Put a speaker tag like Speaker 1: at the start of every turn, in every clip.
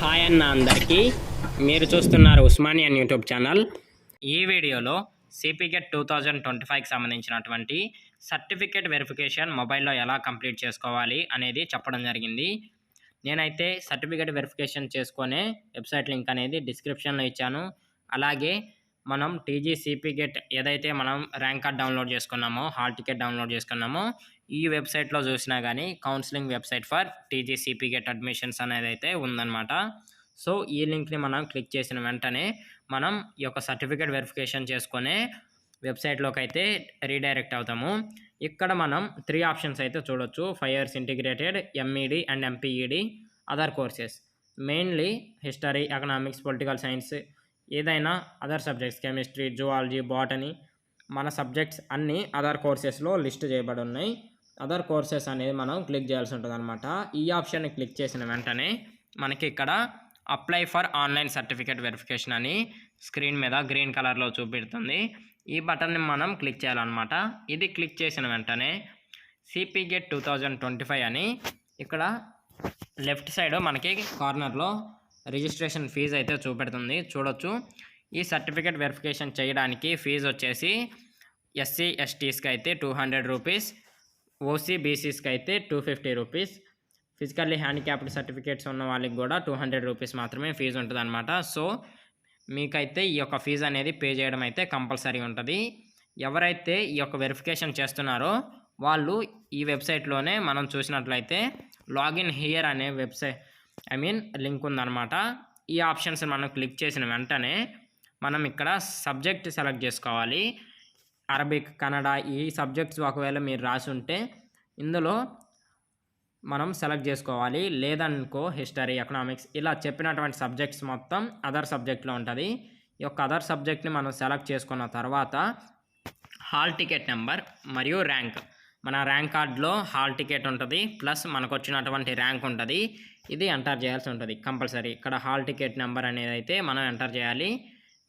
Speaker 1: Hi అన్న అందరికీ. మీరు చూస్తున్నారు ఉస్మానియన్ యూట్యూబ్ ఛానల్. ఈ వీడియోలో సిపిగెట్ 2025కి సంబంధించినటువంటి సర్టిఫికేట్ వెరిఫికేషన్ మొబైల్లో ఎలా కంప్లీట్ చేసుకోవాలి అనేది చెప్పడం జరిగింది. నేనైతే సర్టిఫికేట్ వెరిఫికేషన్ చేసుకునే వెబ్సైట్ లింక్ అనేది డిస్క్రిప్షన్లో ఇచ్చాను. అలాగే మనం టీజీ సిపిగెట్ ఏదైతే మనం ర్యాంక్ కార్డ్ డౌన్లోడ్ చేసుకున్నామో, హాల్ టికెట్ డౌన్లోడ్ చేసుకున్నామో, ఈ వెబ్సైట్లో చూసినా కానీ counselling website for TG సిపిగెట్ admissions అనేది అయితే ఉందన్నమాట. సో ఈ లింక్ని మనం క్లిక్ చేసిన వెంటనే మనం ఈ యొక్క సర్టిఫికేట్ వెరిఫికేషన్ చేసుకునే వెబ్సైట్లోకి అయితే రీడైరెక్ట్ అవుతాము. ఇక్కడ మనం 3 ఆప్షన్స్ అయితే చూడొచ్చు. 5 years integrated, M Ed and M P Ed, other courses. Mainly history, economics, political science, ఏదైనా other subjects, chemistry, zoology, botany, మన సబ్జెక్ట్స్ అన్నీ అదర్ కోర్సెస్లో లిస్ట్ చేయబడి ఉన్నాయి. అదర్ కోర్సెస్ అనేది మనం క్లిక్ చేయాల్సి ఉంటుంది అనమాట. ఈ ఆప్షన్ని క్లిక్ చేసిన వెంటనే మనకి ఇక్కడ apply for online certificate verification అని స్క్రీన్ మీద గ్రీన్ కలర్లో చూపెడుతుంది. ఈ బటన్ని మనం క్లిక్ చేయాలన్నమాట. ఇది క్లిక్ చేసిన వెంటనే సిపిగెట్ 2025 అని ఇక్కడ లెఫ్ట్ సైడ్ మనకి కార్నర్లో రిజిస్ట్రేషన్ ఫీజు అయితే చూపెడుతుంది, చూడొచ్చు. ఈ సర్టిఫికేట్ వెరిఫికేషన్ చేయడానికి ఫీజు వచ్చేసి ఎస్సీ ఎస్టీస్కి అయితే 200 రూపీస్, ఓసీ బీసీస్కి అయితే 250 రూపీస్, ఫిజికల్లీ హ్యాండిక్యాప్డ్ సర్టిఫికేట్స్ ఉన్న వాళ్ళకి కూడా 200 రూపీస్ మాత్రమే ఫీజు ఉంటుంది అనమాట. సో మీకైతే ఈ యొక్క ఫీజు అనేది పే చేయడం అయితే కంపల్సరీ ఉంటుంది. ఎవరైతే ఈ యొక్క వెరిఫికేషన్ చేస్తున్నారో వాళ్ళు ఈ వెబ్సైట్లోనే మనం చూసినట్లయితే లాగిన్ హియర్ అనే లింక్ ఉందన్నమాట. ఈ ఆప్షన్స్ మనం క్లిక్ చేసిన వెంటనే మనం ఇక్కడ సబ్జెక్ట్ సెలెక్ట్ చేసుకోవాలి. అరబిక్, కన్నడ, ఈ సబ్జెక్ట్స్ ఒకవేళ మీరు రాసి ఉంటే ఇందులో మనం సెలెక్ట్ చేసుకోవాలి. లేదనుకో హిస్టరీ, ఎకనామిక్స్ ఇలా చెప్పినటువంటి సబ్జెక్ట్స్ మొత్తం అదర్ సబ్జెక్ట్లో ఉంటుంది. ఈ యొక్క అదర్ సబ్జెక్ట్ని మనం సెలెక్ట్ చేసుకున్న తర్వాత హాల్ టికెట్ నెంబర్ మరియు ర్యాంక్, మన ర్యాంక్ కార్డ్లో హాల్ టికెట్ ఉంటుంది, ప్లస్ మనకు వచ్చినటువంటి ర్యాంక్ ఉంటుంది. ఇది ఎంటర్ చేయాల్సి ఉంటుంది కంపల్సరీ. ఇక్కడ హాల్ టికెట్ నెంబర్ అనేది అయితే మనం ఎంటర్ చేయాలి,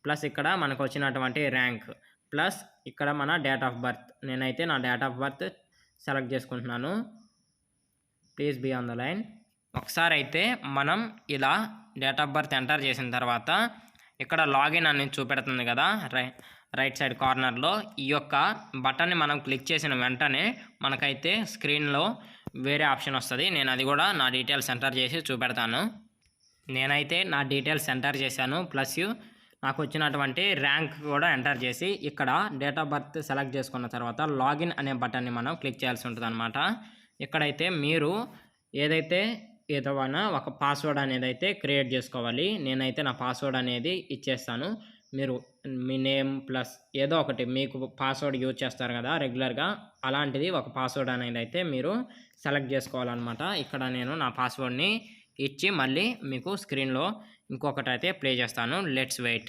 Speaker 1: ప్లస్ ఇక్కడ మనకు వచ్చినటువంటి ర్యాంక్, ప్లస్ ఇక్కడ మన డేట్ ఆఫ్ బర్త్. నేనైతే నా డేట్ ఆఫ్ బర్త్ సెలెక్ట్ చేసుకుంటున్నాను. Please be on the line. ఒకసారి అయితే మనం ఇలా డేట్ ఆఫ్ బర్త్ ఎంటర్ చేసిన తర్వాత ఇక్కడ లాగిన్ అనేది చూపెడుతుంది కదా రైట్ సైడ్ కార్నర్లో. ఈ యొక్క బటన్ని మనం క్లిక్ చేసిన వెంటనే మనకైతే స్క్రీన్లో వేరే ఆప్షన్ వస్తుంది. నేను అది కూడా నా డీటెయిల్స్ ఎంటర్ చేసి చూపెడతాను. నేనైతే నా డీటెయిల్స్ ఎంటర్ చేశాను, ప్లస్ నాకు వచ్చినటువంటి ర్యాంక్ కూడా ఎంటర్ చేసి ఇక్కడ డేట్ ఆఫ్ బర్త్ సెలెక్ట్ చేసుకున్న తర్వాత లాగిన్ అనే బటన్ని మనం క్లిక్ చేయాల్సి ఉంటుంది అనమాట. ఇక్కడైతే మీరు ఏదైనా ఒక పాస్వర్డ్ అనేది అయితే క్రియేట్ చేసుకోవాలి. నేనైతే నా పాస్వర్డ్ అనేది ఇచ్చేస్తాను. మీరు మీ నేమ్ ప్లస్ ఏదో ఒకటి మీకు పాస్వర్డ్ యూజ్ చేస్తారు కదా రెగ్యులర్గా, అలాంటిది ఒక పాస్వర్డ్ అనేది అయితే మీరు సెలెక్ట్ చేసుకోవాలన్నమాట. ఇక్కడ నేను నా పాస్వర్డ్ని ఇచ్చి మళ్ళీ మీకు స్క్రీన్లో ఇంకొకటి అయితే ప్లే చేస్తాను. Let's wait.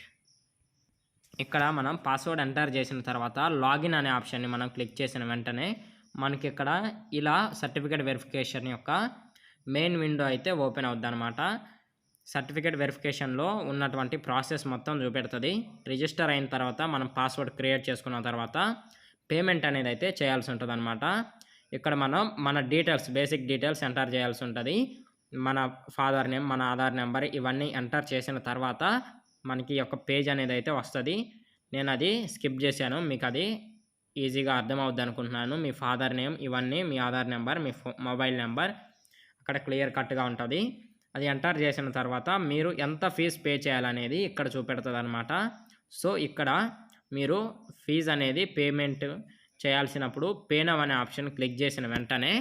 Speaker 1: ఇక్కడ మనం పాస్వర్డ్ ఎంటర్ చేసిన తర్వాత లాగిన్ అనే ఆప్షన్ని మనం క్లిక్ చేసిన వెంటనే మనకి ఇక్కడ ఇలా సర్టిఫికేట్ వెరిఫికేషన్ యొక్క మెయిన్ విండో అయితే ఓపెన్ అవుద్ది అనమాట. సర్టిఫికేట్ వెరిఫికేషన్లో ఉన్నటువంటి ప్రాసెస్ మొత్తం చూపెడుతుంది. రిజిస్టర్ అయిన తర్వాత మనం పాస్వర్డ్ క్రియేట్ చేసుకున్న తర్వాత పేమెంట్ అనేది అయితే చేయాల్సి ఉంటుంది అనమాట. ఇక్కడ మనం మన డీటెయిల్స్, బేసిక్ డీటెయిల్స్ ఎంటర్ చేయాల్సి ఉంటుంది. మన ఫాదర్ నేమ్, మన ఆధార్ నెంబర్ ఇవన్నీ ఎంటర్ చేసిన తర్వాత మనకి ఒక పేజ్ అనేది అయితే వస్తుంది. నేను అది స్కిప్ చేశాను, మీకు అది ఈజీగా అర్థమవుద్ది అనుకుంటున్నాను. మీ ఫాదర్ నేమ్ ఇవన్నీ, మీ ఆధార్ నెంబర్, మీ మొబైల్ నెంబర్ అక్కడ క్లియర్ కట్గా ఉంటుంది. అది ఎంటర్ చేసిన తర్వాత మీరు ఎంత ఫీజు పే చేయాలనేది ఇక్కడ చూపెడుతుంది అనమాట. సో ఇక్కడ మీరు ఫీజు అనేది పేమెంట్ చేయాల్సినప్పుడు పే నౌ అనే ఆప్షన్ క్లిక్ చేసిన వెంటనే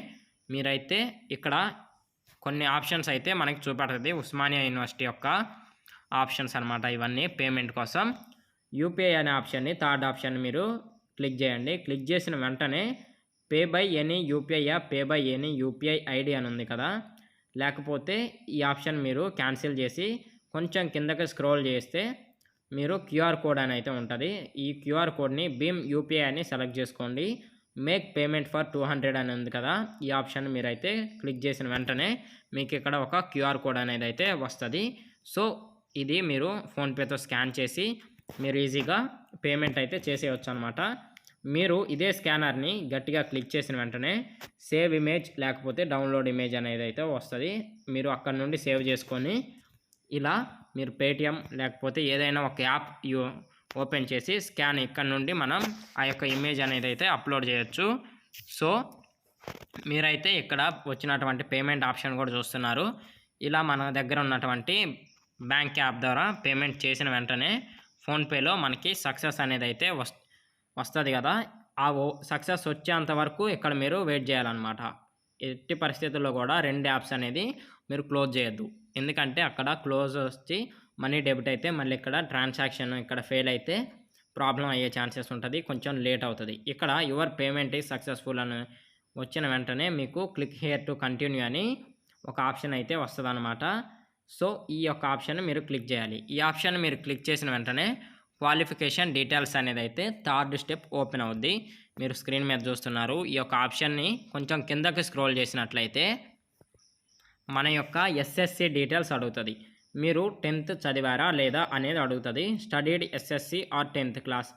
Speaker 1: మీరైతే ఇక్కడ కొన్ని ఆప్షన్స్ అయితే మనకి చూపెడుతుంది. ఉస్మానియా యూనివర్సిటీ యొక్క ఆప్షన్స్ అనమాట ఇవన్నీ పేమెంట్ కోసం. యూపీఐ అనే ఆప్షన్ని, థర్డ్ ఆప్షన్ మీరు క్లిక్ చేయండి. క్లిక్ చేసిన వెంటనే pay by any UPI app, pay by any UPI ID అని ఉంది కదా, లేకపోతే ఈ ఆప్షన్ మీరు క్యాన్సిల్ చేసి కొంచెం కిందకి స్క్రోల్ చేస్తే మీరు క్యూఆర్ కోడ్ అని అయితే ఉంటుంది. ఈ క్యూఆర్ కోడ్ని భీమ్ యూపీఐ అని సెలెక్ట్ చేసుకోండి. మేక్ పేమెంట్ ఫర్ 200 అని ఉంది కదా, ఈ ఆప్షన్ మీరైతే క్లిక్ చేసిన వెంటనే మీకు ఇక్కడ ఒక క్యూఆర్ కోడ్ అనేది అయితే వస్తుంది. సో ఇది మీరు ఫోన్పేతో స్కాన్ చేసి మీరు ఈజీగా పేమెంట్ అయితే చేసేయచ్చు అనమాట. మీరు ఇదే స్కానర్ని గట్టిగా క్లిక్ చేసిన వెంటనే సేవ్ ఇమేజ్ లేకపోతే డౌన్లోడ్ ఇమేజ్ అనేది అయితే వస్తుంది. మీరు అక్కడ నుండి సేవ్ చేసుకొని ఇలా మీరు పేటిఎం లేకపోతే ఏదైనా ఒక యాప్ ఓపెన్ చేసి స్కాన్ ఇక్కడ నుండి మనం ఆ యొక్క ఇమేజ్ అనేది అయితే అప్లోడ్ చేయొచ్చు. సో మీరైతే ఇక్కడ వచ్చినటువంటి పేమెంట్ ఆప్షన్ కూడా చూస్తున్నారు. ఇలా మన దగ్గర ఉన్నటువంటి బ్యాంక్ యాప్ ద్వారా పేమెంట్ చేసిన వెంటనే ఫోన్పేలో మనకి సక్సెస్ అనేది అయితే వస్తుంది కదా. ఆ సక్సెస్ వచ్చేంత వరకు ఇక్కడ మీరు వెయిట్ చేయాలన్నమాట. ఎట్టి పరిస్థితుల్లో కూడా 2 యాప్స్ అనేది మీరు క్లోజ్ చేయొద్దు. ఎందుకంటే అక్కడ క్లోజ్ వచ్చి మనీ డెబిట్ అయితే మళ్ళీ ఇక్కడ ట్రాన్సాక్షన్ ఇక్కడ ఫెయిల్ అయితే ప్రాబ్లం అయ్యే ఛాన్సెస్ ఉంటుంది, కొంచెం లేట్ అవుతుంది. ఇక్కడ యువర్ పేమెంట్ ఈజ్ సక్సెస్ఫుల్ అని వచ్చిన వెంటనే మీకు క్లిక్ హియర్ టు కంటిన్యూ అని ఒక ఆప్షన్ అయితే వస్తుంది అనమాట. సో ఈ యొక్క ఆప్షన్ మీరు క్లిక్ చేయాలి. ఈ ఆప్షన్ మీరు క్లిక్ చేసిన వెంటనే క్వాలిఫికేషన్ డీటెయిల్స్ అనేది అయితే 3rd స్టెప్ ఓపెన్ అవుద్ది. మీరు స్క్రీన్ మీద చూస్తున్నారు. ఈ యొక్క ఆప్షన్ని కొంచెం కిందకి స్క్రోల్ చేసినట్లయితే మన యొక్క ఎస్ఎస్సి డీటెయిల్స్ అడుగుతుంది. మీరు 10th చదివారా లేదా అనేది అడుగుతుంది. Studied SSC or 10th class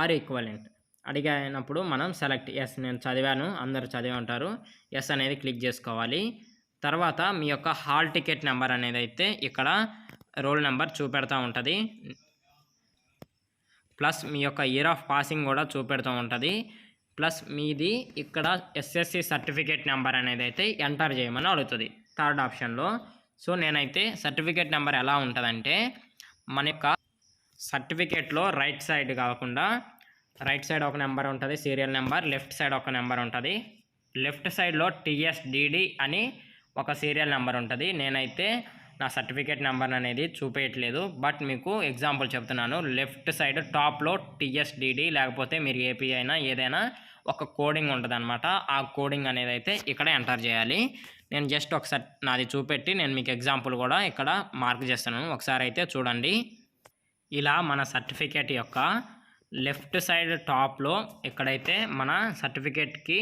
Speaker 1: are equivalent అడిగినప్పుడు మనం సెలెక్ట్ ఎస్, నేను చదివాను, అందరూ చదివి ఉంటారు, ఎస్ అనేది క్లిక్ చేసుకోవాలి. తర్వాత మీ యొక్క హాల్ టికెట్ నెంబర్ అనేది అయితే ఇక్కడ రోల్ నెంబర్ చూపెడతా ఉంటుంది. ప్లస్ మీ యొక్క ఇయర్ ఆఫ్ పాసింగ్ కూడా చూపెడుతూ ఉంటుంది. ప్లస్ మీది ఇక్కడ ఎస్ఎస్సి సర్టిఫికేట్ నెంబర్ అనేది అయితే ఎంటర్ చేయమని అడుగుతుంది 3rd ఆప్షన్లో. సో నేనైతే సర్టిఫికేట్ నెంబర్ ఎలా ఉంటుందంటే మన యొక్క సర్టిఫికేట్లో రైట్ సైడ్ కాకుండా రైట్ సైడ్ ఒక నెంబర్ ఉంటుంది సీరియల్ నెంబర్, లెఫ్ట్ సైడ్ ఒక నెంబర్ ఉంటుంది. లెఫ్ట్ సైడ్లో TSDD అని ఒక సీరియల్ నెంబర్ ఉంటుంది. నేనైతే నా సర్టిఫికేట్ నెంబర్ అనేది చూపించట్లేదు, బట్ మీకు ఎగ్జాంపుల్ చెప్తున్నాను. లెఫ్ట్ సైడ్ టాప్లో TSDD లేకపోతే మీరు ఏపీ అయినా ఏదైనా ఒక కోడింగ్ ఉంటుంది అనమాట. ఆ కోడింగ్ అనేది అయితే ఇక్కడ ఎంటర్ చేయాలి. నేను జస్ట్ ఒకసారి నాది చూపెట్టి నేను మీకు ఎగ్జాంపుల్ కూడా ఇక్కడ మార్క్ చేస్తున్నాను. ఒకసారి అయితే చూడండి. ఇలా మన సర్టిఫికేట్ యొక్క లెఫ్ట్ సైడ్ టాప్లో ఇక్కడైతే మన సర్టిఫికేట్కి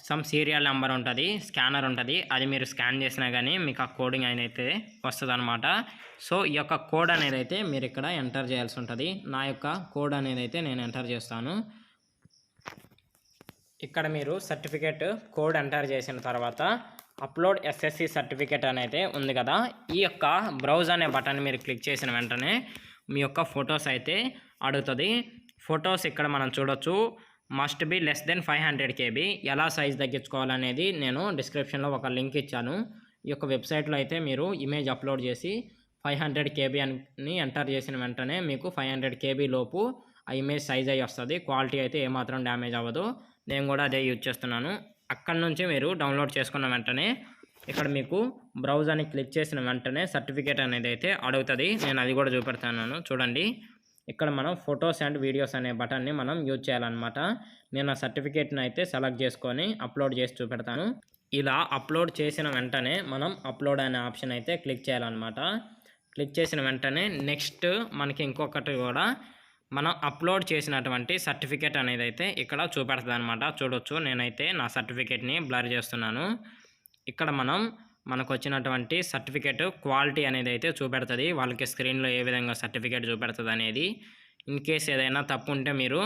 Speaker 1: సమ్ సీరియల్ నెంబర్ ఉంటుంది, స్కానర్ ఉంటుంది. అది మీరు స్కాన్ చేసినా కానీ మీకు ఆ కోడింగ్ అయితే వస్తుంది అనమాట. సో ఈ యొక్క కోడ్ అనేది అయితే మీరు ఇక్కడ ఎంటర్ చేయాల్సి ఉంటుంది. నా యొక్క కోడ్ అనేది అయితే నేను ఎంటర్ చేస్తాను. ఇక్కడ మీరు సర్టిఫికేట్ కోడ్ ఎంటర్ చేసిన తర్వాత అప్లోడ్ ఎస్ఎస్సి సర్టిఫికేట్ అనేది ఉంది కదా, ఈ యొక్క బ్రౌజ్ అనే బటన్ మీరు క్లిక్ చేసిన వెంటనే మీ యొక్క ఫొటోస్ అయితే అడుగుతుంది. ఫొటోస్ ఇక్కడ మనం చూడొచ్చు. Must be less than 500 KB. ఎలా సైజ్ తగ్గించుకోవాలనేది నేను డిస్క్రిప్షన్లో ఒక లింక్ ఇచ్చాను. ఈ యొక్క వెబ్సైట్లో అయితే మీరు ఇమేజ్ అప్లోడ్ చేసి 500 KB అని ఎంటర్ చేసిన వెంటనే మీకు 500 KB లోపు ఆ ఇమేజ్ సైజ్ అయ్యి వస్తుంది. క్వాలిటీ అయితే ఏమాత్రం డ్యామేజ్ అవ్వదు. నేను కూడా అదే యూజ్ చేస్తున్నాను. అక్కడ నుంచి మీరు డౌన్లోడ్ చేసుకున్న వెంటనే ఇక్కడ మీకు బ్రౌజ్ అని క్లిక్ చేసిన వెంటనే సర్టిఫికేట్ అనేది అయితే అడుగుతుంది. నేను అది కూడా చూపెడతాను చూడండి. ఇక్కడ మనం ఫొటోస్ అండ్ వీడియోస్ అనే బటన్ని మనం యూజ్ చేయాలన్నమాట. నేను ఆ సర్టిఫికేట్ని అయితే సెలెక్ట్ చేసుకొని అప్లోడ్ చేసి చూపెడతాను. ఇలా అప్లోడ్ చేసిన వెంటనే మనం అప్లోడ్ అనే ఆప్షన్ అయితే క్లిక్ చేయాలన్నమాట. క్లిక్ చేసిన వెంటనే నెక్స్ట్ మనకి ఇంకొకటి కూడా మనం అప్లోడ్ చేసినటువంటి సర్టిఫికేట్ అనేది అయితే ఇక్కడ చూపెడుతుంది అనమాట. చూడొచ్చు, నేనైతే నా సర్టిఫికేట్ని బ్లర్ చేస్తున్నాను. ఇక్కడ మనకు వచ్చినటువంటి సర్టిఫికేట్ క్వాలిటీ అనేది అయితే చూపెడుతుంది. వాళ్ళకి స్క్రీన్లో ఏ విధంగా సర్టిఫికేట్ చూపెడుతుంది అనేది. ఇన్ కేస్ ఏదైనా తప్పు ఉంటే మీరు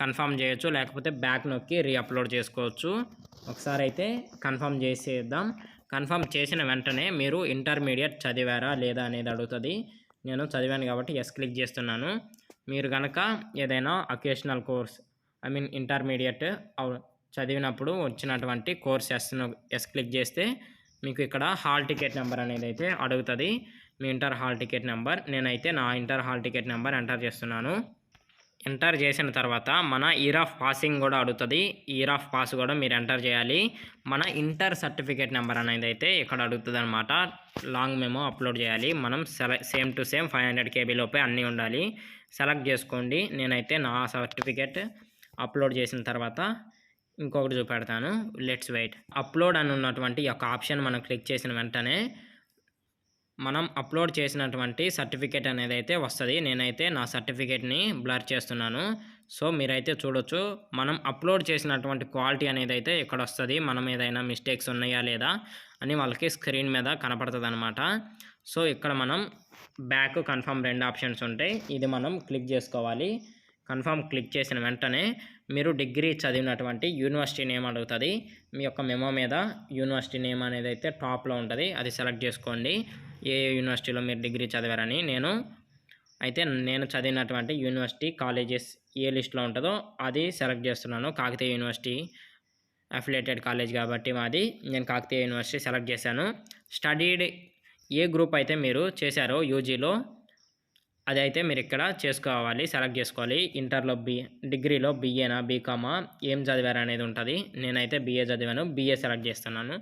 Speaker 1: కన్ఫర్మ్ చేయొచ్చు, లేకపోతే బ్యాక్ నొక్కి రీఅప్లోడ్ చేసుకోవచ్చు. ఒకసారి అయితే కన్ఫర్మ్ చేసేద్దాం. కన్ఫర్మ్ చేసిన వెంటనే మీరు ఇంటర్మీడియట్ చదివారా లేదా అనేది అడుగుతుంది. నేను చదివాను కాబట్టి ఎస్ క్లిక్ చేస్తున్నాను. మీరు కనుక ఏదైనా అకేషనల్ కోర్స్ ఇంటర్మీడియట్ చదివినప్పుడు వచ్చినటువంటి కోర్స్ ఎస్ క్లిక్ చేస్తే మీకు ఇక్కడ హాల్ టికెట్ నెంబర్ అనేది అయితే అడుగుతుంది. మీ ఇంటర్ హాల్ టికెట్ నెంబర్. నేనైతే నా inter hall ticket number enter చేస్తున్నాను. ఎంటర్ చేసిన తర్వాత మన ఇయర్ ఆఫ్ పాసింగ్ కూడా అడుగుతుంది. ఇయర్ ఆఫ్ పాస్ కూడా మీరు ఎంటర్ చేయాలి. మన ఇంటర్ సర్టిఫికేట్ నెంబర్ అనేది అయితే ఇక్కడ అడుగుతుంది అనమాట. లాంగ్ మెమో అప్లోడ్ చేయాలి. మనం సేమ్ టు సేమ్ 500 KB లోపే అన్నీ ఉండాలి. సెలెక్ట్ చేసుకోండి. నేనైతే నా సర్టిఫికేట్ అప్లోడ్ చేసిన తర్వాత ఇంకొకటి చూపెడతాను. Let's wait. అప్లోడ్ అని ఉన్నటువంటి ఈ యొక్క ఆప్షన్ మనం క్లిక్ చేసిన వెంటనే మనం అప్లోడ్ చేసినటువంటి సర్టిఫికేట్ అనేది అయితే వస్తుంది. నేనైతే నా సర్టిఫికేట్ని బ్లర్ చేస్తున్నాను. సో మీరైతే చూడొచ్చు, మనం అప్లోడ్ చేసినటువంటి క్వాలిటీ అనేది అయితే ఇక్కడ వస్తుంది. మనం ఏదైనా మిస్టేక్స్ ఉన్నాయా లేదా అని వాళ్ళకి స్క్రీన్ మీద కనపడుతుంది అనమాట. సో ఇక్కడ మనం బ్యాక్, కన్ఫర్మ్ 2 ఆప్షన్స్ ఉంటాయి. ఇది మనం క్లిక్ చేసుకోవాలి. కన్ఫర్మ్ క్లిక్ చేసిన వెంటనే మీరు డిగ్రీ చదివినటువంటి యూనివర్సిటీ నేమ్ అడుగుతుంది. మీ యొక్క మెమో మీద యూనివర్సిటీ నేమ్ అనేది అయితే టాప్లో ఉంటుంది, అది సెలెక్ట్ చేసుకోండి ఏ యూనివర్సిటీలో మీరు డిగ్రీ చదివారని. నేను చదివినటువంటి యూనివర్సిటీ కాలేజెస్ ఏ లిస్ట్లో ఉంటుందో అది సెలెక్ట్ చేస్తున్నాను. కాకతీయ యూనివర్సిటీ అఫిలియేటెడ్ కాలేజ్ కాబట్టి మాది, నేను కాకతీయ యూనివర్సిటీ సెలెక్ట్ చేశాను. స్టడీడ్ ఏ గ్రూప్ అయితే మీరు చేశారో యూజీలో అదైతే మీరు ఇక్కడ చేసుకోవాలి, సెలెక్ట్ చేసుకోవాలి. ఇంటర్లో డిగ్రీలో బీఏనా బీకామా ఏం చదివారు అనేది ఉంటుంది. నేనైతే బీఏ చదివాను, బీఏ సెలెక్ట్ చేస్తున్నాను.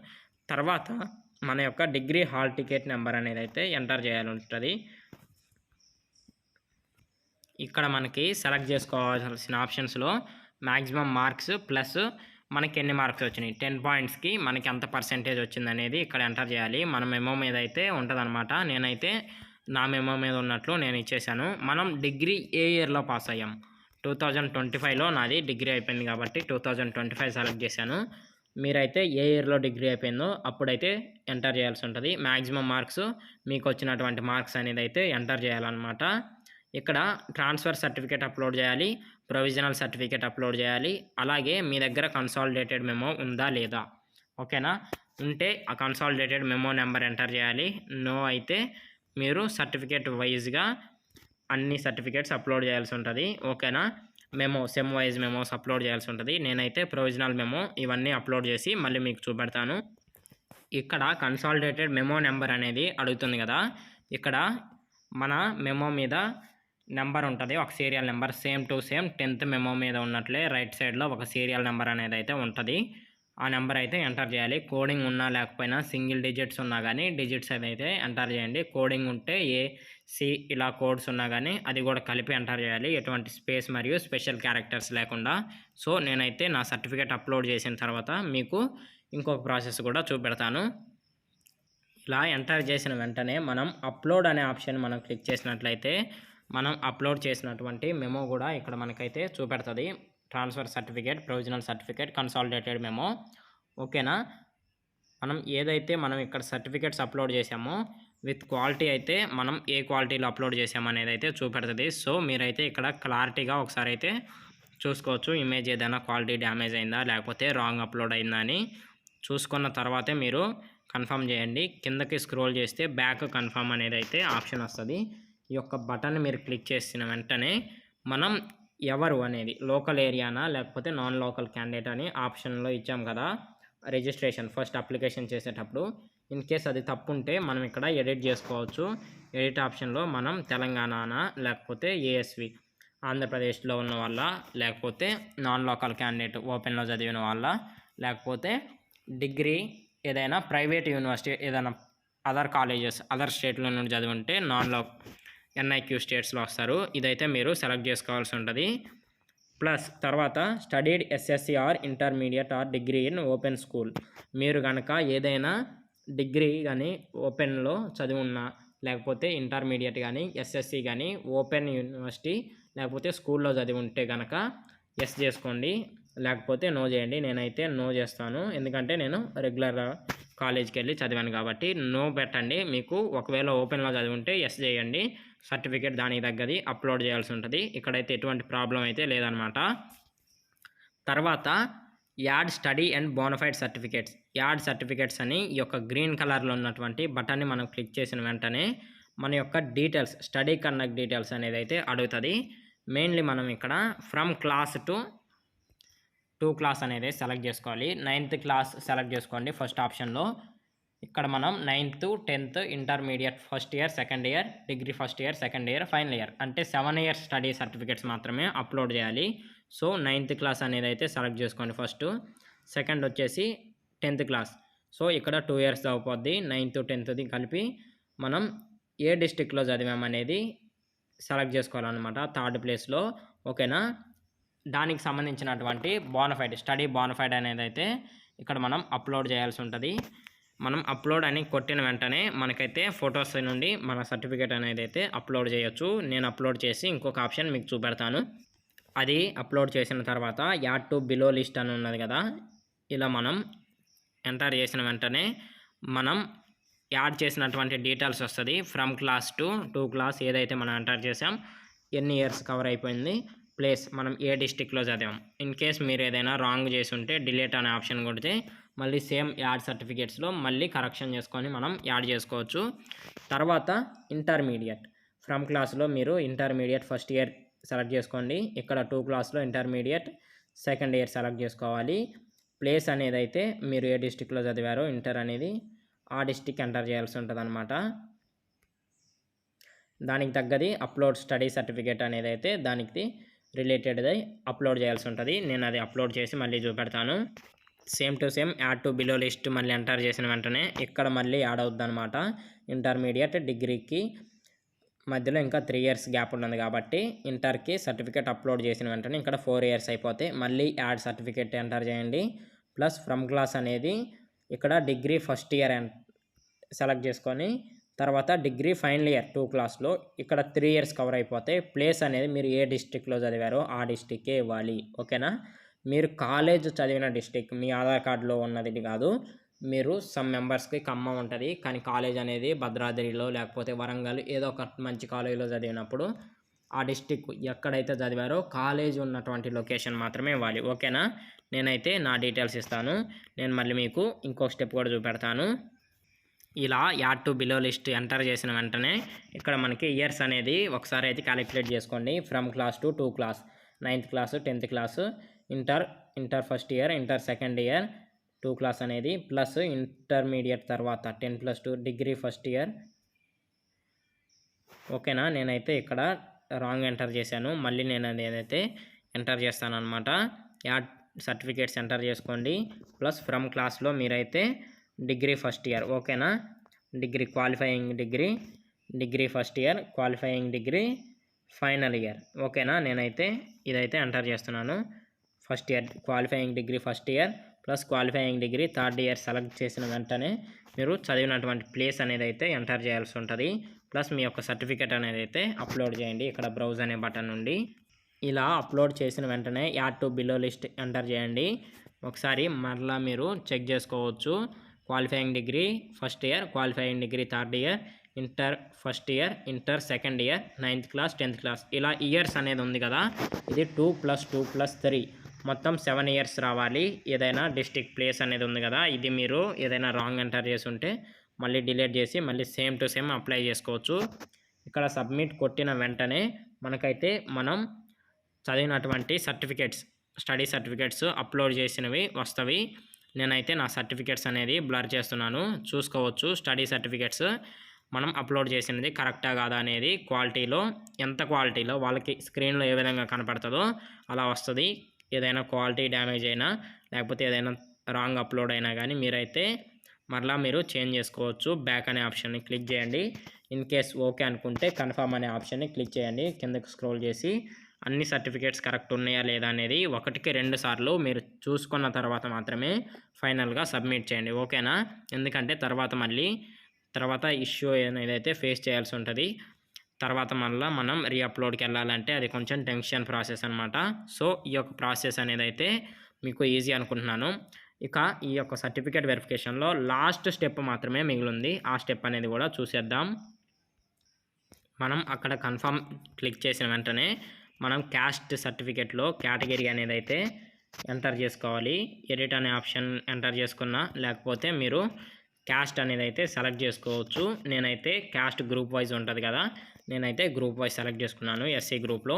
Speaker 1: తర్వాత మన యొక్క డిగ్రీ హాల్ టికెట్ నెంబర్ అనేది అయితే ఎంటర్ చేయాలి ఉంటుంది. ఇక్కడ మనకి సెలెక్ట్ చేసుకోవాల్సిన ఆప్షన్స్లో మ్యాక్సిమం మార్క్స్ ప్లస్ మనకి ఎన్ని మార్క్స్ వచ్చినాయి, 10 పాయింట్స్కి మనకి ఎంత పర్సెంటేజ్ వచ్చింది అనేది ఇక్కడ ఎంటర్ చేయాలి. మన మెమో మీద అయితే ఉంటుందన్నమాట. నేనైతే నా మెమో మీద ఉన్నట్లు నేను ఇచ్చేసాను. మనం డిగ్రీ ఏ ఇయర్లో పాస్ అయ్యాం, 2025లో నాది డిగ్రీ అయిపోయింది కాబట్టి 2025 సెలెక్ట్ చేశాను. మీరైతే ఏ ఇయర్లో డిగ్రీ అయిపోయిందో అప్పుడైతే ఎంటర్ చేయాల్సి ఉంటుంది. మ్యాక్సిమం మార్క్స్ మీకు వచ్చినటువంటి మార్క్స్ అనేది అయితే ఎంటర్ చేయాలన్నమాట. ఇక్కడ ట్రాన్స్ఫర్ సర్టిఫికేట్ అప్లోడ్ చేయాలి, ప్రొవిజనల్ సర్టిఫికేట్ అప్లోడ్ చేయాలి, అలాగే మీ దగ్గర కన్సాలిడేటెడ్ మెమో ఉందా లేదా. ఓకేనా, ఉంటే ఆ కన్సాలిడేటెడ్ మెమో నెంబర్ ఎంటర్ చేయాలి. నో అయితే మీరు సర్టిఫికేట్ వైజ్గా అన్ని సర్టిఫికేట్స్ అప్లోడ్ చేయాల్సి ఉంటుంది. ఓకేనా, సెమ్ వైజ్ మెమోస్ అప్లోడ్ చేయాల్సి ఉంటుంది. నేనైతే ప్రొవిజనల్ మెమో ఇవన్నీ అప్లోడ్ చేసి మళ్ళీ మీకు చూపెడతాను. ఇక్కడ కన్సాలిడేటెడ్ మెమో నెంబర్ అనేది అడుగుతుంది కదా, ఇక్కడ మన మెమో మీద నెంబర్ ఉంటుంది, ఒక serial number same to same 10th memo మీద ఉన్నట్లే రైట్ సైడ్లో ఒక సీరియల్ నెంబర్ అనేది అయితే ఉంటుంది. ఆ నెంబర్ అయితే ఎంటర్ చేయాలి. కోడింగ్ ఉన్నా లేకపోయినా సింగిల్ డిజిట్స్ ఉన్నా కానీ డిజిట్స్ అయితే ఎంటర్ చేయండి. కోడింగ్ ఉంటే AC ఇలా కోడ్స్ ఉన్నా కానీ అది కూడా కలిపి ఎంటర్ చేయాలి, ఎటువంటి స్పేస్ మరియు స్పెషల్ క్యారెక్టర్స్ లేకుండా. సో నేనైతే నా సర్టిఫికేట్ అప్లోడ్ చేసిన తర్వాత మీకు ఇంకొక ప్రాసెస్ కూడా చూపెడతాను. ఇలా ఎంటర్ చేసిన వెంటనే మనం అప్లోడ్ అనే ఆప్షన్ మనం క్లిక్ చేసినట్లయితే మనం అప్లోడ్ చేసినటువంటి మెమో కూడా ఇక్కడ మనకైతే చూపెడుతుంది. Transfer certificate, provisional certificate, consolidated memo. ఓకేనా, మనం ఇక్కడ సర్టిఫికేట్స్ అప్లోడ్ చేసామో విత్ క్వాలిటీ అయితే మనం ఏ క్వాలిటీలో అప్లోడ్ చేసామనేది అయితే చూపెడుతుంది. సో మీరైతే ఇక్కడ క్లారిటీగా ఒకసారి అయితే చూసుకోవచ్చు, ఇమేజ్ ఏదైనా క్వాలిటీ డ్యామేజ్ అయిందా లేకపోతే రాంగ్ అప్లోడ్ అయిందా అని చూసుకున్న తర్వాతే మీరు కన్ఫర్మ్ చేయండి. కిందకి స్క్రోల్ చేస్తే బ్యాక్ కన్ఫర్మ్ అనేది అయితే ఆప్షన్ వస్తుంది. ఈ యొక్క బటన్ మీరు క్లిక్ చేసిన వెంటనే మనం ఎవరు అనేది లోకల్ ఏరియానా లేకపోతే నాన్ లోకల్ క్యాండిడేట్ అని ఆప్షన్లో ఇచ్చాం కదా, రిజిస్ట్రేషన్ ఫస్ట్ అప్లికేషన్ చేసేటప్పుడు ఇన్ కేస్ అది తప్పు ఉంటే మనం ఇక్కడ ఎడిట్ చేసుకోవచ్చు. ఎడిట్ ఆప్షన్లో మనం తెలంగాణనా లేకపోతే ASV ఆంధ్రప్రదేశ్లో ఉన్న వాళ్ళ, లేకపోతే నాన్ లోకల్ క్యాండిడేట్ ఓపెన్లో చదివిన వాళ్ళ, లేకపోతే డిగ్రీ ఏదైనా ప్రైవేట్ యూనివర్సిటీ ఏదైనా అదర్ కాలేజెస్ అదర్ స్టేట్లో నుండి చదివి ఉంటే NIQ స్టేట్స్లో వస్తారు. ఇదైతే మీరు సెలెక్ట్ చేసుకోవాల్సి ఉంటుంది. ప్లస్ తర్వాత studied SSC are intermediate or degree in open school. మీరు కనుక ఏదైనా డిగ్రీ కానీ ఓపెన్లో చదివి ఉన్నా లేకపోతే ఇంటర్మీడియట్ కానీ SSC కానీ ఓపెన్ యూనివర్సిటీ లేకపోతే స్కూల్లో చదివి ఉంటే కనుక ఎస్ చేసుకోండి, లేకపోతే నో చేయండి. నేనైతే నో చేస్తాను, ఎందుకంటే నేను రెగ్యులర్ కాలేజ్కి వెళ్ళి చదివాను కాబట్టి. నో పెట్టండి. మీకు ఒకవేళ ఓపెన్లో చదివి ఉంటే ఎస్ చేయండి, సర్టిఫికేట్ దానికి తగ్గది అప్లోడ్ చేయాల్సి ఉంటుంది. ఇక్కడైతే ఎటువంటి ప్రాబ్లం అయితే లేదనమాట. తర్వాత add study and bonafide certificates, add certificates అని ఈ యొక్క గ్రీన్ కలర్లో ఉన్నటువంటి బటన్ని మనం క్లిక్ చేసిన వెంటనే మన యొక్క డీటెయిల్స్, స్టడీ కండక్ట్ డీటెయిల్స్ అనేది అయితే అడుగుతుంది. మెయిన్లీ మనం ఇక్కడ ఫ్రమ్ క్లాస్ టు క్లాస్ అనేది సెలెక్ట్ చేసుకోవాలి. 9th క్లాస్ సెలెక్ట్ చేసుకోండి ఫస్ట్ ఆప్షన్లో. ఇక్కడ మనం 9th 10th intermediate first year second year, degree first year second year final year అంటే 7 years స్టడీ సర్టిఫికేట్స్ మాత్రమే అప్లోడ్ చేయాలి. సో 9th క్లాస్ అనేది అయితే సెలెక్ట్ చేసుకోండి ఫస్ట్. సెకండ్ వచ్చేసి 10th క్లాస్. సో ఇక్కడ 2 years అవుతుంది. 9th 10th కలిపి మనం ఏ డిస్టిక్లో చదివామనేది సెలెక్ట్ చేసుకోవాలన్నమాట, 3rd ప్లేస్లో. ఓకేనా, దానికి సంబంధించినటువంటి బోనఫైడ్, స్టడీ బోనఫైడ్ అనేది అయితే ఇక్కడ మనం అప్లోడ్ చేయాల్సి ఉంటుంది. మనం అప్లోడ్ అని కొట్టిన వెంటనే మనకైతే ఫొటోస్ నుండి మన సర్టిఫికేట్ అనేది అయితే అప్లోడ్ చేయొచ్చు. నేను అప్లోడ్ చేసి ఇంకొక ఆప్షన్ మీకు చూపెడతాను. అది అప్లోడ్ చేసిన తర్వాత యాడ్ టు బిలో లిస్ట్ అని ఉన్నది కదా, ఇలా మనం ఎంటర్ చేసిన వెంటనే మనం యాడ్ చేసినటువంటి డీటెయిల్స్ వస్తుంది. ఫ్రమ్ క్లాస్ టు క్లాస్ ఏదైతే మనం ఎంటర్ చేసాం, ఎన్ని ఇయర్స్ కవర్ అయిపోయింది, ప్లేస్ మనం ఏ డిస్టిక్లో చదివాం. ఇన్ కేస్ మీరు ఏదైనా రాంగ్ చేసి ఉంటే డిలీట్ అనే ఆప్షన్ కొడితే మళ్ళీ సేమ్ యాడ్ సర్టిఫికేట్స్లో మళ్ళీ కరెక్షన్ చేసుకొని మనం యాడ్ చేసుకోవచ్చు. తర్వాత ఇంటర్మీడియట్ ఫ్రమ్ క్లాస్లో మీరు ఇంటర్మీడియట్ ఫస్ట్ ఇయర్ సెలెక్ట్ చేసుకోండి. ఇక్కడ 2 క్లాస్లో ఇంటర్మీడియట్ సెకండ్ ఇయర్ సెలెక్ట్ చేసుకోవాలి. ప్లేస్ అనేది అయితే మీరు ఏ డిస్టిక్లో చదివారో ఇంటర్ అనేది ఆ డిస్టిక్ ఎంటర్ చేయాల్సి ఉంటుంది అనమాట. దానికి తగ్గది అప్లోడ్ స్టడీ సర్టిఫికేట్ అనేది అయితే దానికి రిలేటెడ్ది అప్లోడ్ చేయాల్సి ఉంటుంది. నేను అది అప్లోడ్ చేసి మళ్ళీ చూపెడతాను. Same to same add to below list మళ్ళీ ఎంటర్ చేసిన వెంటనే ఇక్కడ మళ్ళీ యాడ్ అవుద్ది అనమాట. ఇంటర్మీడియట్ డిగ్రీకి మధ్యలో ఇంకా 3 ఇయర్స్ గ్యాప్ ఉంటుంది కాబట్టి ఇంటర్కి సర్టిఫికేట్ అప్లోడ్ చేసిన వెంటనే ఇక్కడ 4 ఇయర్స్ అయిపోతాయి. మళ్ళీ యాడ్ సర్టిఫికేట్ ఎంటర్ చేయండి. ప్లస్ ఫ్రమ్ క్లాస్ అనేది ఇక్కడ డిగ్రీ ఫస్ట్ ఇయర్ సెలెక్ట్ చేసుకొని తర్వాత డిగ్రీ ఫైనల్ ఇయర్ 2 క్లాస్లో ఇక్కడ 3 ఇయర్స్ కవర్ అయిపోతాయి. ప్లేస్ అనేది మీరు ఏ డిస్టిక్లో చదివారో ఆ డిస్టిక్కే ఇవ్వాలి. ఓకేనా? మీరు కాలేజ్ చదివిన డిస్టిక్ మీ ఆధార్ కార్డులో ఉన్నది కాదు. మీరు సమ్ మెంబర్స్కి ఖమ్మం ఉంటుంది కానీ కాలేజ్ అనేది భద్రాద్రిలో లేకపోతే వరంగల్ ఏదో ఒక మంచి కాలేజీలో చదివినప్పుడు ఆ డిస్టిక్ ఎక్కడైతే చదివారో కాలేజ్ ఉన్నటువంటి లొకేషన్ మాత్రమే ఇవ్వాలి. ఓకేనా? నేనైతే నా డీటెయిల్స్ ఇస్తాను. నేను మళ్ళీ మీకు ఇంకొక స్టెప్ కూడా చూపెడతాను. ఇలా add to below list enter చేసిన వెంటనే ఇక్కడ మనకి ఇయర్స్ అనేది ఒకసారి అయితే క్యాలిక్యులేట్ చేసుకోండి. From class to 2 class 9th class 10th class inter first year inter second year 2 class అనేది ప్లస్ ఇంటర్మీడియట్ తర్వాత 10+2 డిగ్రీ ఫస్ట్ ఇయర్. ఓకేనా? నేనైతే ఇక్కడ రాంగ్ ఎంటర్ చేశాను. మళ్ళీ నేను అదేదైతే ఎంటర్ చేస్తాను అనమాట. యాడ్ సర్టిఫికేట్స్ ఎంటర్ చేసుకోండి. ప్లస్ ఫ్రమ్ క్లాస్లో మీరైతే డిగ్రీ ఫస్ట్ ఇయర్. ఓకేనా? Degree qualifying degree first year qualifying degree final year. ఓకేనా? నేనైతే ఇదైతే ఎంటర్ చేస్తున్నాను. First year qualifying degree first year plus qualifying degree third year select చేసిన వెంటనే మీరు చదివినటువంటి ప్లేస్ అనేది అయితే ఎంటర్ చేయాల్సి ఉంటుంది. ప్లస్ మీ యొక్క సర్టిఫికేట్ అనేది అయితే అప్లోడ్ చేయండి ఇక్కడ బ్రౌజ్ అనే బటన్ నుండి. ఇలా అప్లోడ్ చేసిన వెంటనే add to below list enter చేయండి. ఒకసారి మరలా మీరు చెక్ చేసుకోవచ్చు. Qualifying degree first year qualifying degree third year inter first year inter second year 9th class 10th class ఇలా ఇయర్స్ అనేది ఉంది కదా. ఇది 2+2+3 మొత్తం 7 ఇయర్స్ రావాలి. ఏదైనా డిస్ట్రిక్ట్ ప్లేస్ అనేది ఉంది కదా, ఇది మీరు ఏదైనా రాంగ్ ఎంటర్ చేసి ఉంటే మళ్ళీ డిలీట్ చేసి మళ్ళీ సేమ్ టు సేమ్ అప్లై చేసుకోవచ్చు. ఇక్కడ సబ్మిట్ కొట్టిన వెంటనే మనకైతే మనం చదివినటువంటి సర్టిఫికేట్స్ స్టడీ సర్టిఫికేట్స్ అప్లోడ్ చేసినవి వస్తవి. నేనైతే నా సర్టిఫికేట్స్ అనేది బ్లర్ చేస్తున్నాను, చూసుకోవచ్చు. స్టడీ సర్టిఫికేట్స్ మనం అప్లోడ్ చేసినది కరెక్టా కాదా అనేది క్వాలిటీలో ఎంత క్వాలిటీలో వాళ్ళకి స్క్రీన్లో ఏ విధంగా కనపడుతుందో అలా వస్తుంది. ఏదైనా క్వాలిటీ డ్యామేజ్ అయినా లేకపోతే ఏదైనా రాంగ్ అప్లోడ్ అయినా కానీ మీరైతే మరలా మీరు చేంజ్ చేసుకోవచ్చు. బ్యాక్ అనే ఆప్షన్ని క్లిక్ చేయండి. ఇన్ కేస్ ఓకే అనుకుంటే కన్ఫర్మ్ అనే ఆప్షన్ని క్లిక్ చేయండి. కిందకు స్క్రోల్ చేసి అన్ని సర్టిఫికేట్స్ కరెక్ట్ ఉన్నాయా లేదా అనేది 1కి 2 సార్లు మీరు చూసుకున్న తర్వాత మాత్రమే ఫైనల్గా సబ్మిట్ చేయండి. ఓకేనా? ఎందుకంటే తర్వాత ఇష్యూ ఏదైతే ఫేస్ చేయాల్సి ఉంటుంది. తర్వాత మళ్ళీ మనం రీఅప్లోడ్కి వెళ్ళాలంటే అది కొంచెం టెన్షన్ ప్రాసెస్ అనమాట. సో ఈ యొక్క ప్రాసెస్ అనేది అయితే మీకు ఈజీ అనుకుంటున్నాను. ఇక ఈ యొక్క సర్టిఫికేట్ వెరిఫికేషన్లో లాస్ట్ స్టెప్ మాత్రమే మిగిలింది. ఆ స్టెప్ అనేది కూడా చూసేద్దాం. మనం అక్కడ కన్ఫర్మ్ క్లిక్ చేసిన వెంటనే మనం క్యాస్ట్ సర్టిఫికేట్లో కేటగిరీ అనేది అయితే ఎంటర్ చేసుకోవాలి. ఎడిట్ అనే ఆప్షన్ ఎంటర్ చేసుకున్నా లేకపోతే మీరు క్యాస్ట్ అనేది అయితే సెలెక్ట్ చేసుకోవచ్చు. నేనైతే క్యాస్ట్ గ్రూప్ వైజ్ ఉంటుంది కదా, నేనైతే గ్రూప్ వైజ్ సెలెక్ట్ చేసుకున్నాను ఎస్సీ గ్రూప్లో.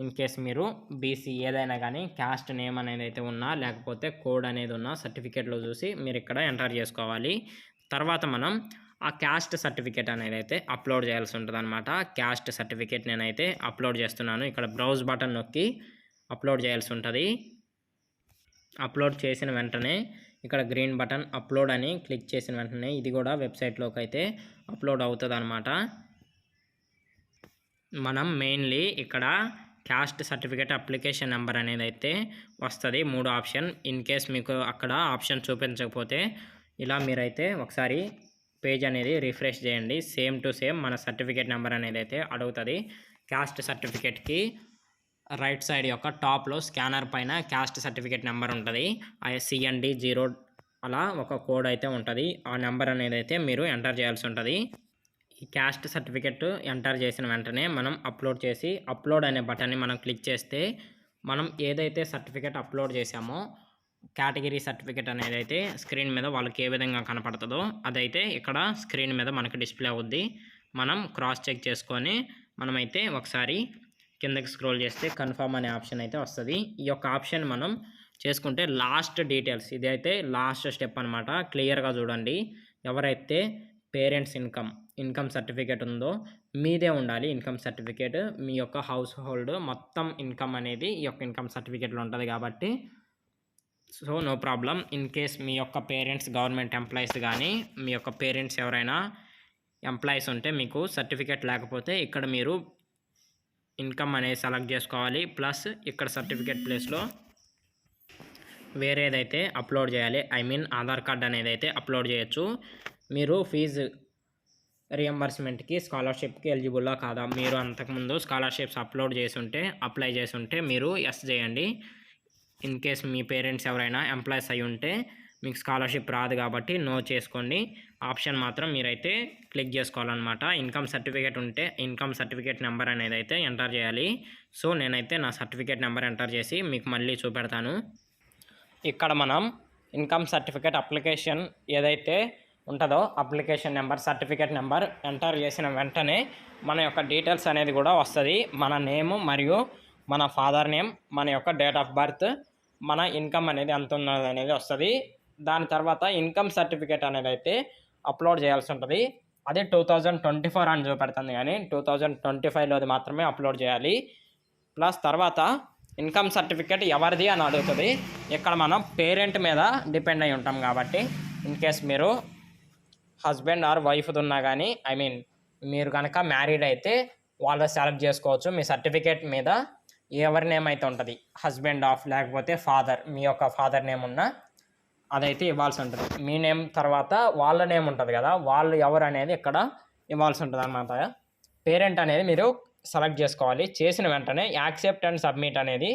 Speaker 1: ఇన్ కేస్ మీరు బీసీ ఏదైనా కానీ క్యాస్ట్ నేమ్ అనేది అయితే ఉన్నా లేకపోతే కోడ్ అనేది ఉన్నా సర్టిఫికేట్లో చూసి మీరు ఇక్కడ ఎంటర్ చేసుకోవాలి. తర్వాత మనం ఆ క్యాస్ట్ సర్టిఫికేట్ అనేది అయితే అప్లోడ్ చేయాల్సి ఉంటుంది అనమాట. క్యాస్ట్ సర్టిఫికేట్ నేనైతే అప్లోడ్ చేస్తున్నాను. ఇక్కడ బ్రౌజ్ బటన్ నొక్కి అప్లోడ్ చేయాల్సి ఉంటుంది. అప్లోడ్ చేసిన వెంటనే ఇక్కడ గ్రీన్ బటన్ అప్లోడ్ అని క్లిక్ చేసిన వెంటనే ఇది కూడా వెబ్సైట్లోకి అయితే అప్లోడ్ అవుతుంది అనమాట. మనం మెయిన్లీ ఇక్కడ క్యాస్ట్ సర్టిఫికేట్ అప్లికేషన్ నెంబర్ అనేది అయితే వస్తుంది 3 ఆప్షన్. ఇన్ కేస్ మీకు అక్కడ ఆప్షన్ చూపించకపోతే ఇలా మీరైతే ఒకసారి పేజ్ అనేది రిఫ్రెష్ చేయండి. సేమ్ టు సేమ్ మన సర్టిఫికేట్ నెంబర్ అనేది అయితే అడుగుతుంది. క్యాస్ట్ సర్టిఫికేట్కి రైట్ సైడ్ యొక్క టాప్లో స్కానర్ పైన క్యాస్ట్ సర్టిఫికేట్ నెంబర్ ఉంటుంది. CND 0 అలా ఒక కోడ్ అయితే ఉంటుంది. ఆ నెంబర్ అనేది అయితే మీరు ఎంటర్ చేయాల్సి ఉంటుంది. ఈ క్యాస్ట్ సర్టిఫికెట్ ఎంటర్ చేసిన వెంటనే మనం అప్లోడ్ చేసి అప్లోడ్ అనే బటన్ని మనం క్లిక్ చేస్తే మనం ఏదైతే సర్టిఫికెట్ అప్లోడ్ చేసామో కేటగిరీ సర్టిఫికెట్ అనేది అయితే స్క్రీన్ మీద వాళ్ళకి ఏ విధంగా కనపడుతుందో అదైతే ఇక్కడ స్క్రీన్ మీద మనకి డిస్ప్లే అవుద్ది. మనం క్రాస్ చెక్ చేసుకొని మనమైతే ఒకసారి కిందకి స్క్రోల్ చేస్తే కన్ఫర్మ్ అనే ఆప్షన్ అయితే వస్తుంది. ఈ యొక్క ఆప్షన్ మనం చేసుకుంటే లాస్ట్ డీటెయిల్స్ ఇదైతే లాస్ట్ స్టెప్ అనమాట. క్లియర్గా చూడండి. ఎవరైతే పేరెంట్స్ ఇన్కమ్ సర్టిఫికేట్ ఉందో మీదే ఉండాలి. ఇన్కమ్ సర్టిఫికేట్ మీ యొక్క హౌస్ హోల్డ్ మొత్తం ఇన్కమ్ అనేది ఈ యొక్క ఇన్కమ్ సర్టిఫికేట్లో ఉంటుంది కాబట్టి so no problem. In case మీ యొక్క పేరెంట్స్ గవర్నమెంట్ ఎంప్లాయీస్ కానీ మీ యొక్క పేరెంట్స్ ఎవరైనా ఎంప్లాయీస్ ఉంటే మీకు సర్టిఫికేట్ లేకపోతే ఇక్కడ మీరు ఇన్కమ్ అనేది సెలెక్ట్ చేసుకోవాలి. ప్లస్ ఇక్కడ సర్టిఫికేట్ ప్లేస్లో వేరేదైతే అప్లోడ్ చేయాలి. ఆధార్ కార్డ్ అనేది అయితే అప్లోడ్ చేయొచ్చు. మీరు ఫీజు రియంబర్స్మెంట్కి స్కాలర్షిప్కి ఎలిజిబుల్లా కాదా, మీరు అంతకుముందు స్కాలర్షిప్స్ అప్లై చేసి ఉంటే మీరు ఎస్ చేయండి. ఇన్ కేస్ మీ పేరెంట్స్ ఎవరైనా ఎంప్లాయీస్ అయి ఉంటే మీకు స్కాలర్షిప్ రాదు కాబట్టి నో చేసుకోండి. ఆప్షన్ మాత్రం మీరైతే క్లిక్ చేసుకోవాలన్నమాట. ఇన్కమ్ సర్టిఫికేట్ ఉంటే ఇన్కమ్ సర్టిఫికేట్ నెంబర్ అనేది అయితే ఎంటర్ చేయాలి. సో నేనైతే నా సర్టిఫికేట్ నెంబర్ ఎంటర్ చేసి మీకు మళ్ళీ చూపెడతాను. ఇక్కడ మనం ఇన్కమ్ సర్టిఫికేట్ అప్లికేషన్ ఏదైతే ఉంటుందో application number certificate number enter చేసిన వెంటనే మన యొక్క డీటెయిల్స్ అనేది కూడా వస్తుంది. మన నేము మరియు మన ఫాదర్ నేమ్, మన యొక్క డేట్ ఆఫ్ బర్త్, మన ఇన్కమ్ అనేది ఎంత ఉన్నది అనేది వస్తుంది. దాని తర్వాత ఇన్కమ్ సర్టిఫికేట్ అనేది అయితే అప్లోడ్ చేయాల్సి ఉంటుంది. అదే 2024 అని చూపెడుతుంది కానీ 2025లోది మాత్రమే అప్లోడ్ చేయాలి. ప్లస్ తర్వాత ఇన్కమ్ సర్టిఫికేట్ ఎవరిది అని అడుగుతుంది. ఇక్కడ మనం పేరెంట్ మీద డిపెండ్ అయి ఉంటాం కాబట్టి ఇన్ కేస్ మీరు హస్బెండ్ ఆర్ వైఫ్ది ఉన్నా కానీ మీరు కనుక మ్యారీడ్ అయితే వాళ్ళు సెలెక్ట్ చేసుకోవచ్చు. మీ సర్టిఫికేట్ మీద ఎవరి నేమ్ అయితే ఉంటుంది, హస్బెండ్ ఆఫ్ లేకపోతే ఫాదర్, మీ యొక్క ఫాదర్ నేమ్ ఉన్న అదైతే ఇవ్వాల్సి ఉంటుంది. మీ నేమ్ తర్వాత వాళ్ళ నేమ్ ఉంటుంది కదా, వాళ్ళు ఎవరు అనేది ఇక్కడ ఇవ్వాల్సి ఉంటుంది అన్నమాట. పేరెంట్ అనేది మీరు సెలెక్ట్ చేసుకోవాలి. చేసిన వెంటనే యాక్సెప్ట్ అండ్ సబ్మిట్ అనేది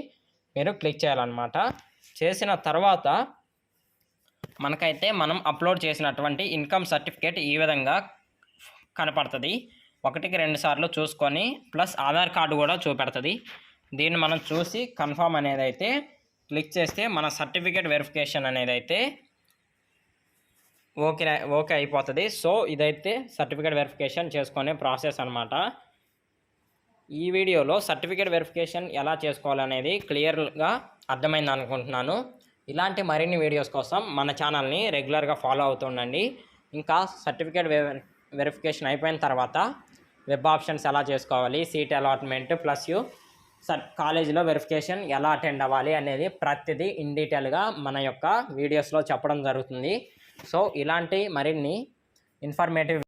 Speaker 1: మీరు క్లిక్ చేయాలన్నమాట. చేసిన తర్వాత మనకైతే మనం అప్లోడ్ చేసినటువంటి ఇన్కమ్ సర్టిఫికేట్ ఈ విధంగా కనపడుతుంది. 1కి 2 సార్లు చూసుకొని ప్లస్ ఆధార్ కార్డు కూడా చూపెడుతుంది. దీన్ని మనం చూసి కన్ఫర్మ్ అనేది అయితే క్లిక్ చేస్తే మన సర్టిఫికేట్ వెరిఫికేషన్ అనేది అయితే ఓకే అయిపోతుంది. సో ఇదైతే సర్టిఫికేట్ వెరిఫికేషన్ చేసుకునే ప్రాసెస్ అనమాట. ఈ వీడియోలో సర్టిఫికేట్ వెరిఫికేషన్ ఎలా చేసుకోవాలనేది క్లియర్గా అర్థమైంది అనుకుంటున్నాను. ఇలాంటి మరిన్ని వీడియోస్ కోసం మన ఛానల్ని రెగ్యులర్గా ఫాలో అవుతుండండి. ఇంకా సర్టిఫికేట్ వెరిఫికేషన్ అయిపోయిన తర్వాత వెబ్ ఆప్షన్స్ ఎలా చేసుకోవాలి, సీట్ అలాట్మెంట్ ప్లస్ కాలేజీలో వెరిఫికేషన్ ఎలా అటెండ్ అవ్వాలి అనేది ప్రతిదీ ఇన్ డీటెయిల్గా మన యొక్క వీడియోస్లో చెప్పడం జరుగుతుంది. సో ఇలాంటి మరిన్ని ఇన్ఫర్మేటివ్